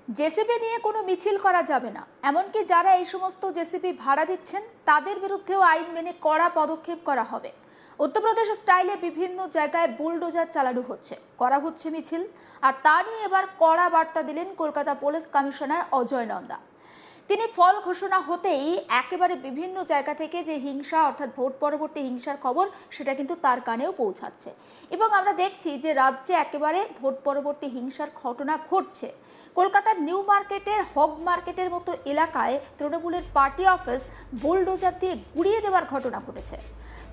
JCB নিয়ে কোনো মিছিল করা যাবে না, এমনকি যারা এই সমস্ত জেসিবি ভাড়া দিচ্ছেন তাদের বিরুদ্ধেও আইন মেনে কড়া পদক্ষেপ করা হবে। উত্তরপ্রদেশ স্টাইলে বিভিন্ন জায়গায় বুলডোজার চালানো হচ্ছে, করা হচ্ছে মিছিল। আর তা নিয়ে এবার কড়া বার্তা দিলেন কলকাতা পুলিশ কমিশনার অজয় নন্দা। তিনি ফল ঘোষণা হতেই একেবারে বিভিন্ন জায়গা থেকে যে হিংসা অর্থাৎ ভোট পরবর্তী হিংসার খবর সেটা কিন্তু তার কানেও পৌঁছাচ্ছে, এবং আমরা দেখছি যে রাজ্যে একেবারে ভোট পরবর্তী হিংসার ঘটনা ঘটছে। কলকাতার নিউ মার্কেটের হগ মার্কেটের মতো এলাকায় তৃণমূলের পার্টি অফিস বুলডোজার দিয়ে গুড়িয়ে দেওয়ার ঘটনা ঘটেছে।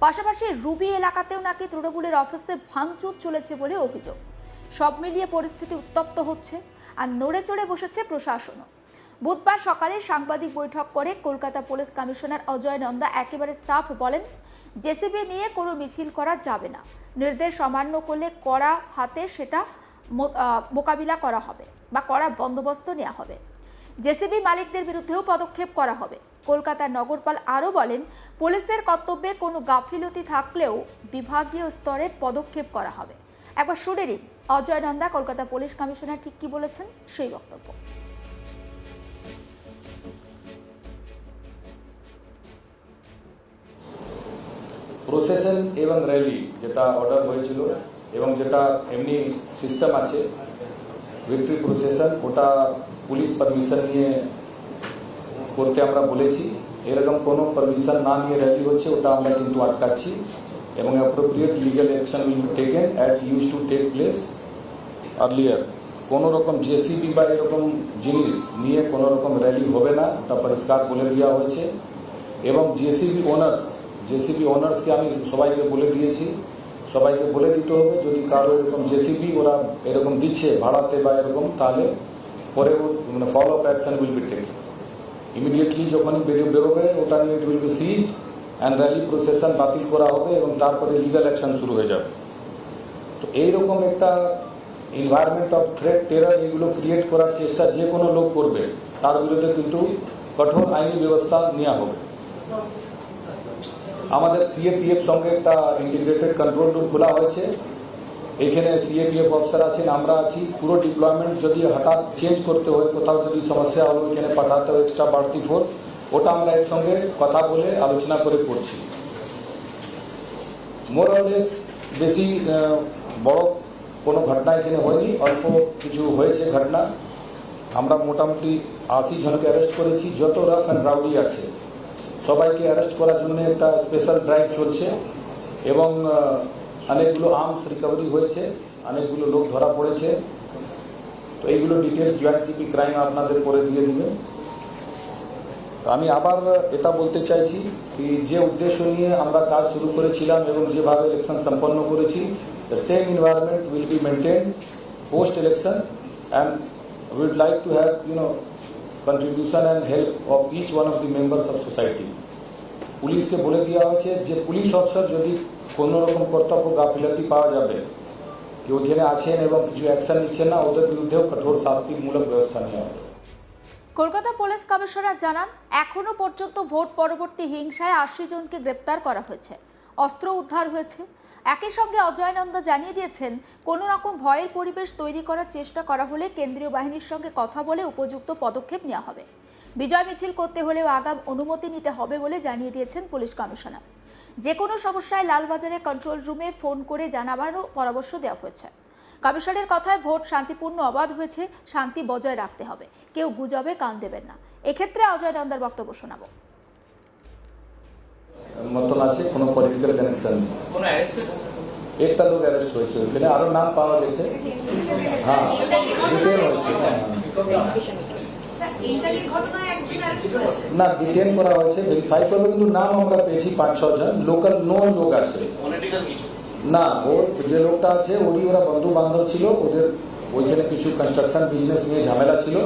পাশাপাশি রুবি এলাকাতেও নাকি তৃণমূলের অফিসে ভাঙচুর চলেছে বলে অভিযোগ। সব মিলিয়ে পরিস্থিতি উত্তপ্ত হচ্ছে আর নড়ে চড়ে বসেছে প্রশাসনও। বুধবার সকালে সাংবাদিক বৈঠক করে কলকাতা পুলিশ কমিশনার অজয় নন্দা একেবারে সাফ বলেন, জেসিবি নিয়ে কোনো মিছিল করা যাবে না। নির্দেশ অমান্য করলে কড়া হাতে সেটা মোকাবিলা করা হবে বা কড়া বন্দোবস্ত নেওয়া হবে। জেসিবি মালিকদের বিরুদ্ধেও পদক্ষেপ করা হবে। কলকাতার নগরপাল আরও বলেন, পুলিশের কর্তব্যে কোনো গাফিলতি থাকলেও বিভাগীয় স্তরে পদক্ষেপ করা হবে। একবার শুনে নিন অজয় নন্দা কলকাতা পুলিশ কমিশনার ঠিক কি বলেছেন সেই বক্তব্য। প্রসেশন এবং র্যালি যেটা অর্ডার হয়েছিল এবং যেটা এমনি সিস্টেম আছে ভিক্টরি প্রসেশন, ওটা পুলিশ পারমিশন নিয়ে করতে আমরা বলেছি। এরকম কোনো পারমিশন না নিয়ে র্যালি হচ্ছে ওটা আমরা কিন্তু আটকাচ্ছি এবং appropriate legal action will be taken as use to take place earlier. কোনো রকম জেসিবি বা এরকম জিনিস নিয়ে কোনো রকম র্যালি হবে না, ওটা পরিষ্কার বলে দেওয়া হয়েছে। এবং জেসিবি ওনার্সকে আমি সবাইকে বলে দিয়েছি, সবাইকে বলে দিতে হবে যদি কারো এরকম জেসিবি ওরা এরকম দিচ্ছে ভাড়াতে বা এরকম, তাহলে পরে মানে follow up action will be taken immediately. যখনই বেরোবে ওটা নিয়ে it will be seized and rally procession বাতিল করা হবে এবং তারপরে লিগাল অ্যাকশন শুরু হয়ে যাবে। তো এইরকম একটা এনভায়রনমেন্ট অফ থ্রেট, টেরর এগুলো ক্রিয়েট করার চেষ্টা যে কোনো লোক করবে তার বিরুদ্ধে কিন্তু কঠোর আইনি ব্যবস্থা নেওয়া হবে। আমাদের সিএপিএফ সঙ্গে একটা ইন্টিগ্রেটেড কন্ট্রোল রুম খোলা হয়েছে। এখানে সিএপিএফ অফিসার আছেন, আমরা আছি। পুরো ডিপ্লয়মেন্ট যদি হঠাৎ চেঞ্জ করতে হয়, কোথাও যদি সমস্যা হলো, এখানে পাঠাতে হয় এক্সট্রা বাড়তি ফোর্স, ওটা আমরা এর সঙ্গে কথা বলে আলোচনা করে করছি। মোরলেস বেশি বড় কোনো ঘটনা এখানে হয়নি, অল্প কিছু হয়েছে ঘটনা। আমরা মোটামুটি 80 জনকে অ্যারেস্ট করেছি। যত রাফ অ্যান্ড রাউডি আছে সবাইকে অ্যারেস্ট করার জন্য একটা স্পেশাল ড্রাইভ চলছে এবং অনেকগুলো আর্মস রিকভারি হয়েছে, অনেকগুলো লোক ধরা পড়েছে। তো এইগুলো ডিটেলস জয়েন্ট সিপি ক্রাইম আপনাদের পরে দিয়ে দিবে। আমি আবার এটা বলতে চাইছি কি যে উদ্দেশ্য নিয়ে আমরা কাজ শুরু করেছিলাম এবং যেভাবে ইলেকশন সম্পন্ন করেছি, the same environment will be maintain post election and we would like to have contribution and help of each one of the members of society. পুলিশকে বলে দেওয়া হয়েছে যে পুলিশ অফিসার যদি কোনো রকম কর্তব্য গাফিলতি পাওয়া যাবে, কেউ ওইখানে আছেন এবং কিছু অ্যাকশন নিচ্ছেন না, ওদের বিরুদ্ধেও কঠোর শাস্তিমূলক ব্যবস্থা নেওয়া হবে। কলকাতা পুলিশ কমিশনার জানান, এখনো পর্যন্ত ভোট পরবর্তী হিংসায় 80 জনকে গ্রেপ্তার করা হয়েছে, অস্ত্র উদ্ধার হয়েছে। একই সঙ্গে অজয় নন্দা জানিয়ে দিয়েছেন, কোনো রকম ভয়ের পরিবেশ তৈরি করার চেষ্টা করা হলে কেন্দ্রীয় বাহিনীর সঙ্গে কথা বলে উপযুক্ত পদক্ষেপ নেওয়া হবে। বিজয় মিছিল করতে হলেও আগাম অনুমতি নিতে হবে বলে জানিয়ে দিয়েছেন পুলিশ কমিশনার। যে কোনো সমস্যায় লালবাজারের কন্ট্রোল রুমে ফোন করে জানাবারও পরামর্শ দেওয়া হয়েছে। কমিশনের কথায় ভোট শান্তিপূর্ণ অবাধ হয়েছে, শান্তি বজায় রাখতে হবে, কেউ গুজবে কান দেবেন না। এক্ষেত্রে অজয় নন্দার বক্তব্য শোনাবো। মতন আছে, কোনো পলিটিক্যাল কানেকশন নেই। একটা লোক অ্যারেস্ট হয়েছে, ওইখানে আরো নাম পাওয়া গেছে। হ্যাঁ, ডিটেন হয়েছে না, ডিটেন করা হয়েছে, ভেরিফাই করবে, কিন্তু নাম আমরা পেয়েছি 5-6 জন লোকাল নোন লোক আছে। না, ও যে লোকটা আছে ওরা বন্ধু বান্ধব ছিল, ওদের ওইখানে কিছু কনস্ট্রাকশন বিজনেস নিয়ে ঝামেলা ছিল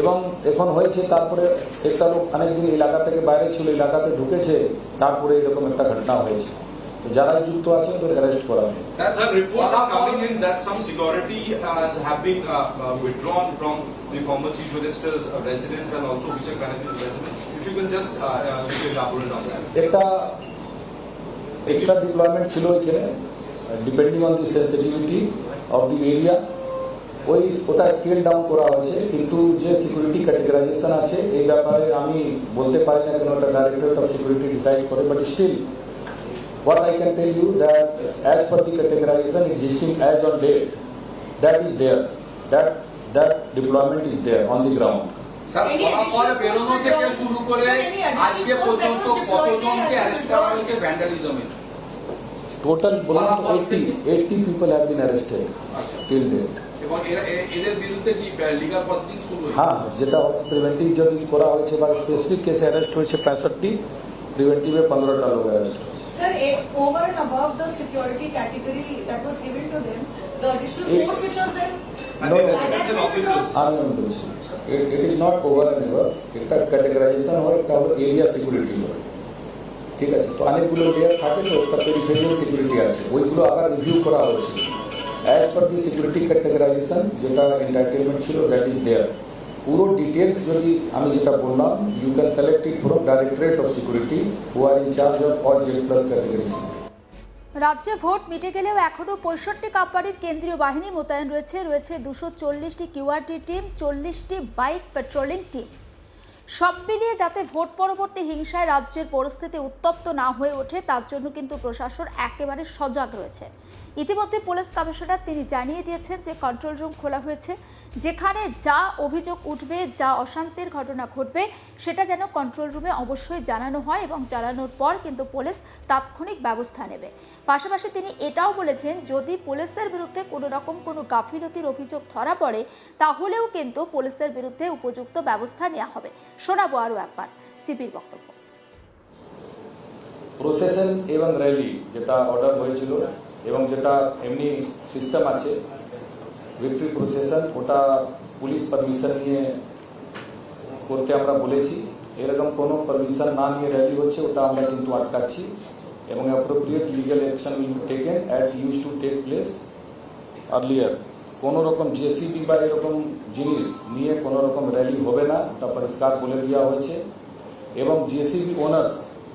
এবং এখন হয়েছে। তারপরে একটা লোক অনেকদিন এলাকা থেকে বাইরে ছিল, এলাকাতে ঢুকেছে, তারপরে এরকম একটা ঘটনা হয়েছে। তো যারা যুক্ত আছে ওদের অ্যারেস্ট করা হবে। Sir, reports are coming in that some security have been withdrawn from the former chief minister's residence and also Abhishek Banerjee's residence. If you can just elaborate on that. একটা এক্সট্রা ডিপ্লয়মেন্ট ছিল এখানে, depending on the sensitivity of the area. ওটা scale down করা হয়েছে, কিন্তু যে security ক্যাটেগরাইজেশন আছে এই ব্যাপারে আমি বলতে পারি না, কেন ওটা ডাইরেক্টরেট অফ সিকিউরিটি ডিসাইড করে, but still what I can tell you that as per the categorization existing as on date, that is there, that deployment is there on the ground. Sir ফলাফল বেরোনো থেকে শুরু করে আজকে পর্যন্ত কতজনকে arrest করা হয়েছে ভ্যান্ডালিজমে? Total 80 people have been arrested till date. এবং এদের বিরুদ্ধে কি লিগাল প্রসিডিং শুরু হয়েছে? হ্যাঁ, যেটা প্রিভেন্টিভ যদি করা হয়েছে বা স্পেসিফিক কেসে অ্যারেস্ট হয়েছে 65টি, প্রিভেন্টিভে 15টা লোক অ্যারেস্ট হয়েছে। Sir, over and above the security category that was given to them, the additional force which was there, And No, the no, residential officers. আমি বলছি it is not over and ever. একটা ক্যাটেগরাইজেশন হয়, একটা হলো area security হয়, ঠিক আছে? তো অনেকগুলো লেয়ার থাকে, তো একটা পেরিফেরিয়াল সিকিউরিটি আছে, ওইগুলো আবার রিভিউ করা হয়েছে অ্যাজ পার দি সিকিউরিটি ক্যাটেগরাইজেশন, যেটা এন্টাইটেলমেন্ট ছিল দ্যাট ইজ দেয়ার। পুরো ডিটেলস যদি আমি যেটা বললাম, you can collect it from directorate of security who are in charge of all Z plus categories. রাজ্যে ভোট মিটে গেলেও এখনও 65টি কাপবাড়ির কেন্দ্রীয় বাহিনী মোতায়েন রয়েছে 240টি কিউআরটি টিম, 40টি বাইক পেট্রোলিং টিম। সব মিলিয়ে যাতে ভোট পরবর্তী হিংসায় রাজ্যের পরিস্থিতি উত্তপ্ত না হয়ে ওঠে, তার জন্য কিন্তু প্রশাসন একেবারে সজাগ রয়েছে। ইতিমধ্যে পুলিশ কমিশনার তিনি জানিয়ে দিয়েছেন যে কন্ট্রোল রুম খোলা হয়েছে, যেখানে যা অভিযোগ উঠবে, যা অশান্তির ঘটনা ঘটবে, সেটা যেন কন্ট্রোল রুমে অবশ্যই জানানো হয় এবং জানানোর পর কিন্তু পুলিশ তাৎক্ষণিক ব্যবস্থা নেবে। পাশাপাশি তিনি এটাও বলেছেন, যদি পুলিশের বিরুদ্ধে কোনো রকম কোনো গাফিলতির অভিযোগ ধরা পড়ে, তাহলেও কিন্তু পুলিশের বিরুদ্ধে উপযুক্ত ব্যবস্থা নেওয়া হবে। শোনাবো আরও একবার সিপির বক্তব্য। প্রসেশন এবং র্যালি যেটা অর্ডার হয়েছিল এবং যেটা এমনি সিস্টেম আছে, ভিক্টরি প্রসেশন, ওটা পুলিশ পারমিশন নিয়ে করতে আমরা বলেছি। এরকম কোনো পারমিশন না নিয়ে র্যালি হচ্ছে, ওটা আমরা কিন্তু আটকাচ্ছি এবং appropriate legal action will be taken as use to take place earlier. কোনো রকম জেসিবি বা এরকম জিনিস নিয়ে কোনো রকম র্যালি হবে না, ওটা পরিষ্কার বলে দেওয়া হয়েছে। এবং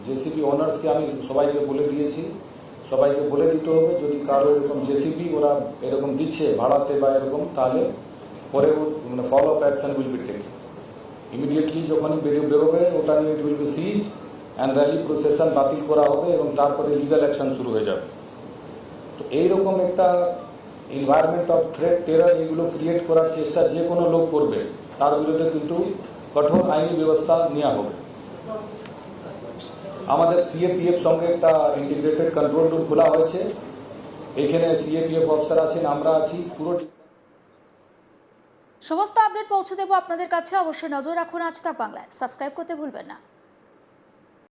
জেসিবি ওনার্সকে আমি সবাইকে বলে দিয়েছি, সবাইকে বলে দিতে হবে, যদি কারো এরকম জেসিবি ওরা এরকম দিচ্ছে ভাড়াতে বা এরকম, তাহলে পরে মানে follow up action will be taken immediately. যখনই বেরোবে ওটা নিয়ে it will be seized and rally procession বাতিল করা হবে এবং তারপরে লিগাল অ্যাকশন শুরু হয়ে যাবে। তো এইরকম একটা এনভায়রনমেন্ট অফ থ্রেট, টেরর, এগুলো ক্রিয়েট করার চেষ্টা যে কোনো লোক করবে, তার বিরুদ্ধে কিন্তু কঠোর আইনি ব্যবস্থা নেওয়া হবে। আমাদের সিএপিএফ সঙ্গে একটা ইন্টিগ্রেটেড কন্ট্রোল রুম খোলা হয়েছে, এখানে সিএপিএফ অফিসার আছেন, আমরা আছি। পুরো সমস্ত আপডেট পৌঁছে দেবো আপনাদের কাছে, অবশ্যই নজর রাখুন আজ তাক বাংলায়। সাবস্ক্রাইব করতে ভুলবেন না।